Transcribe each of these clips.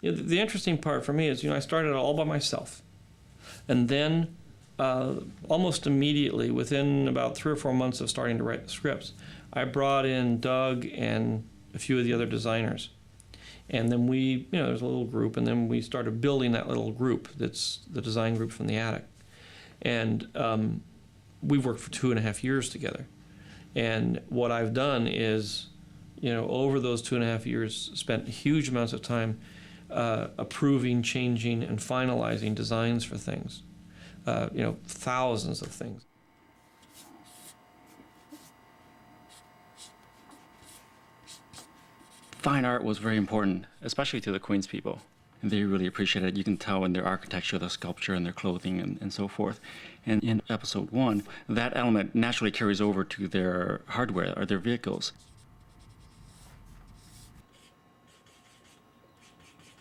The interesting part for me is, I started all by myself. And then almost immediately, within about 3 or 4 months of starting to write the scripts, I brought in Doug and a few of the other designers. And then we, there's a little group, and then we started building that little group that's the design group from the attic. And we've worked for 2.5 years together. And what I've done is, over those 2.5 years, spent huge amounts of time approving, changing, and finalizing designs for things. Thousands of things. Fine art was very important, especially to the Queens people. And they really appreciated it. You can tell in their architecture, their sculpture, and their clothing, and so forth. And in episode 1, that element naturally carries over to their hardware or their vehicles.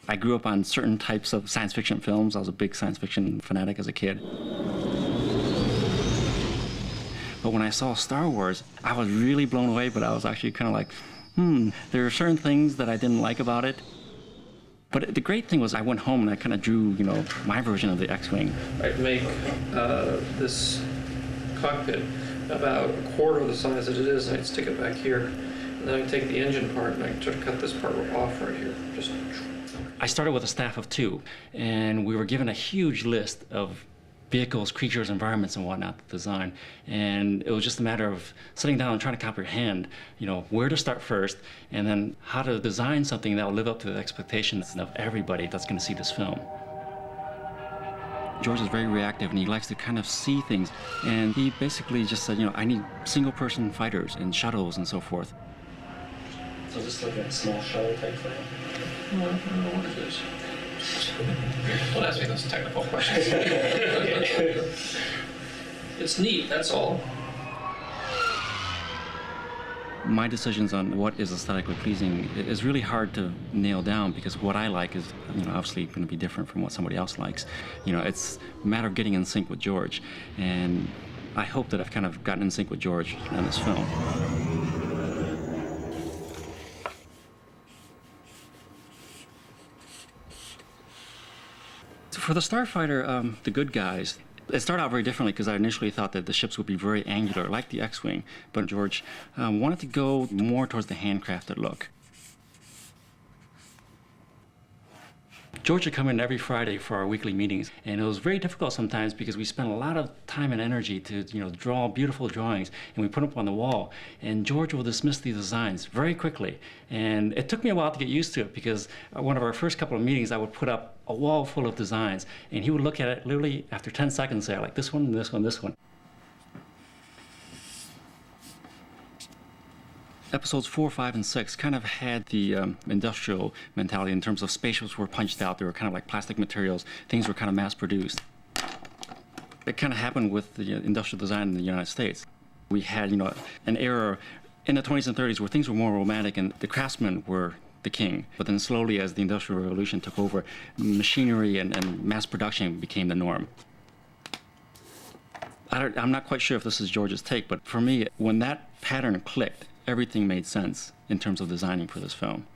I grew up on certain types of science fiction films. I was a big science fiction fanatic as a kid. But when I saw Star Wars, I was really blown away, but I was actually kind of like, there are certain things that I didn't like about it. But the great thing was I went home and I kind of drew, my version of the X-Wing. I'd make this cockpit about 1/4 the size that it is, and I'd stick it back here. And then I'd take the engine part and I'd sort of cut this part off right here. I started with a staff of 2, and we were given a huge list of vehicles, creatures, environments, and whatnot to design. And it was just a matter of sitting down and trying to comprehend, where to start first, and then how to design something that will live up to the expectations of everybody that's going to see this film. George is very reactive, and he likes to kind of see things. And he basically just said, I need single-person fighters and shuttles and so forth. So just like a small shuttle type thing? No, I don't know what it is. Don't ask me those technical questions. It's neat, that's all. My decisions on what is aesthetically pleasing is really hard to nail down, because what I like is, obviously going to be different from what somebody else likes. It's a matter of getting in sync with George, and I hope that I've kind of gotten in sync with George in this film. For the Starfighter, the good guys, it started out very differently, because I initially thought that the ships would be very angular, like the X-Wing, but George wanted to go more towards the handcrafted look. George would come in every Friday for our weekly meetings, and it was very difficult sometimes because we spent a lot of time and energy to, draw beautiful drawings, and we put them up on the wall. And George will dismiss these designs very quickly, and it took me a while to get used to it, because one of our first couple of meetings, I would put up a wall full of designs, and he would look at it literally after 10 seconds, say, I like this one, this one, this one. Episodes 4, 5, and 6 kind of had the industrial mentality in terms of spaceships were punched out. They were kind of like plastic materials. Things were kind of mass-produced. It kind of happened with the industrial design in the United States. We had, an era in the 20s and 30s where things were more romantic and the craftsmen were the king. But then slowly, as the Industrial Revolution took over, machinery and mass production became the norm. I'm not quite sure if this is George's take, but for me, when that pattern clicked, everything made sense in terms of designing for this film.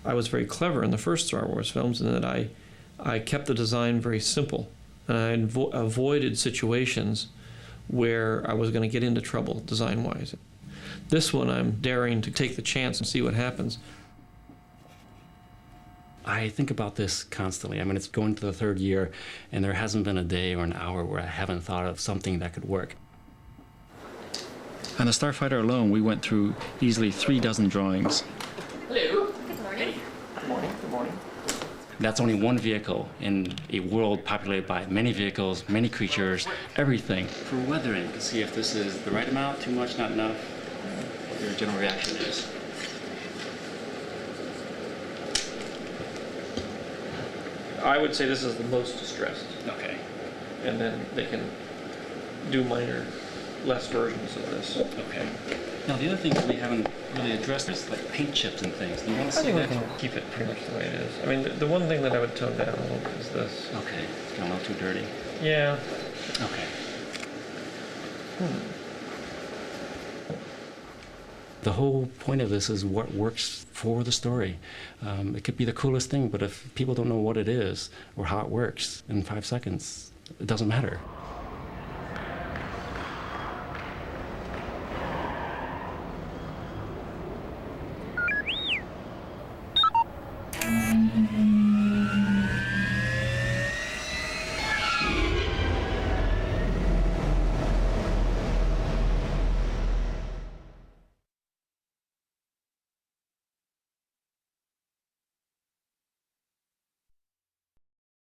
I was very clever in the first Star Wars films in that I kept the design very simple, and I avoided situations where I was going to get into trouble design-wise. This one, I'm daring to take the chance and see what happens. I think about this constantly. I mean, it's going to the 3rd year, and there hasn't been a day or an hour where I haven't thought of something that could work. On the Starfighter alone, we went through easily 3 dozen drawings. Hello. Good morning. Good morning. Good morning. That's only one vehicle in a world populated by many vehicles, many creatures, everything. For weathering, to see if this is the right amount, too much, not enough, what your general reaction is. I would say this is the most distressed. Okay. And then they can do minor, less versions of this. Okay. Now, the other thing that we haven't really addressed is like paint chips and things. Do you want to see that? We can keep it pretty much the way it is. I mean, the one thing that I would tone down a little bit is this. Okay. It's getting a little too dirty. Yeah. Okay. The whole point of this is what works for the story. It could be the coolest thing, but if people don't know what it is or how it works in 5 seconds, it doesn't matter.